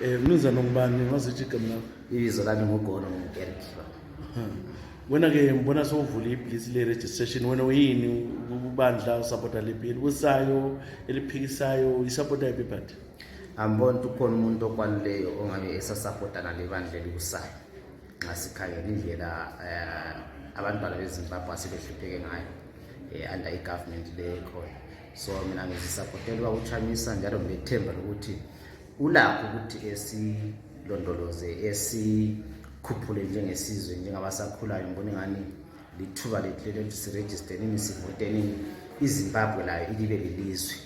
Mnumzane Ngubani ngazithi igama lakho? Ibizo lami nguGono. Wena ke mbona sowuvula ibhilisi le-registration, wena uyini ukubandla usapota liphi elibusayo eliphikisayo isapota yaphi but? Ambona ukuthi ukhona umuntu okwanileyo ongabe esasapota nale bandla elibusayo nxa sikhangela indlela abantwana beZimbabwe asebehlupheke ngayo under i-government le ekhona. So mina ngizisapotela ukuchamisa njalo ngithemba ukuthi ulakho ukuthi esilondoloze esikhuphule njengesizwe njengabasakhulayo. Ngibona ngani lithuba lethu ukuthi siregister nini sivoteni iZimbabwe layo ilibe lilizwe.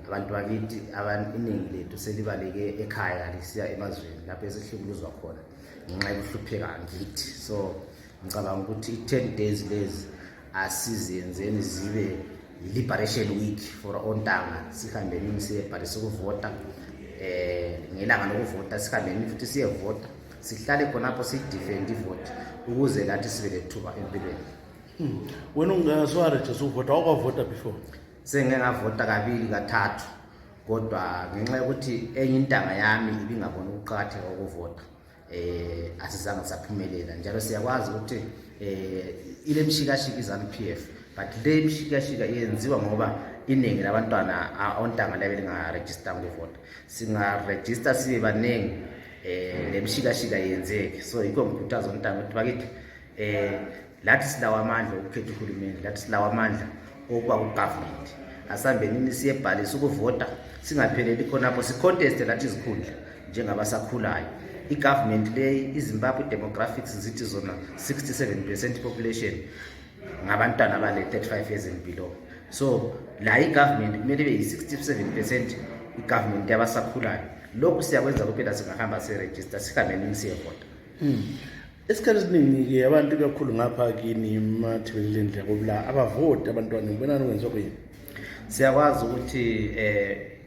Abantu bakithi iningi lethu selibaleke ekhaya lisiya emazweni lapho esihlukuluzwa khona ngenxa yokuhlupheka ngithi. So ngicabanga ukuthi i-10 days lezi asizenzeni zibe liberation week for ontanga, sihambeni siyebhalisa ukuvota. Ngelanga lokuvota sihambeni futhi siyevota, sihlale khonapho sidefend ivote ukuze lathi sibe lethuba empilweni. Wena ungasowaregister ukuvota, awukavota before? Sengike ngavota kabili kathathu, kodwa ngenxa yokuthi enye intanga yami ibingabona ukuqakatheka kokuvota asizange saphumelela. Njalo siyakwazi ukuthi ile mshikashika iZANU-PF, but le mshikashika iyenziwa ngoba iningi labantwana ontanga lebe lingaregister ukuvota. Singaregister sibe baningi le mshikashika yenzeke. So yikho ngikhuthaza ontanga ukuthi bakithi lathi silawa amandla okukhetha uhulumeni, lathi silawa amandla okuba ku-government. Asambeni siyebhalisa ukuvota, singapheleli khonapho si-contest lathi izikhundla njengabasakhulayo. I-government le iZimbabwe demographics zithi zona 67% population ngabantwana abale 35 years and below. So la i-government kumele ibe yi-67% i-government yabasakhulayo. Lokhu siyakwenza kuphela singahamba siregister sikhambeni siyevota. Esikhathi esiningi-ke abantu kakhulu ngapha kini emathebelelendle kobula abavoti abantwana, ngibona nokwenziwa kuyini? Siyakwazi ukuthi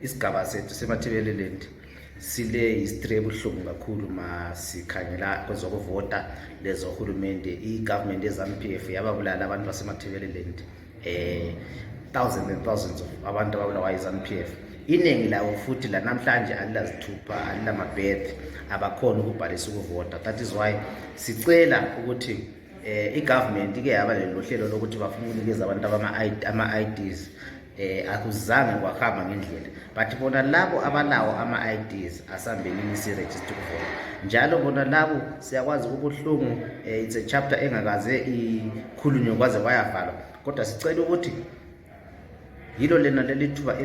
isigaba sethu semathebelelendle sile history ebuhlungu kakhulu masikhangela kwezokuvota lezohulumende. I-government yeZANU-PF yababulala abantu basemathebelelendle, thousands and thousands of abantu ababulawa yiZANU-PF. Iningi lawo futhi la namhlanje alilazithupha alilamabhedi abakhona ukubhalisa ukuvota. That is why sicela ukuthi i-government ike yaba lelo hlelo lokuthi bafuna ukunikeza abantu ama-IDs. Akuzange kwahamba ngendlela, but bona labo abalawo ama-IDs asambeni siregister ukuvota. Njalo bona labo siyakwazi ukubuhlungu, it's a chapter engakaze ikhulunywe kwaze kwayavalwa, kodwa sicela ukuthi yilo lena lelithuba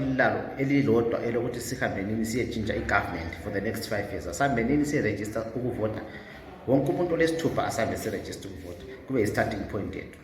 elilodwa elokuthi sihambeni siyetshintsha i-government for the next 5 years. Asambeni siregister ukuvota, wonke umuntu lesithupha asambe siregister ukuvota, kube yi-starting point yethu.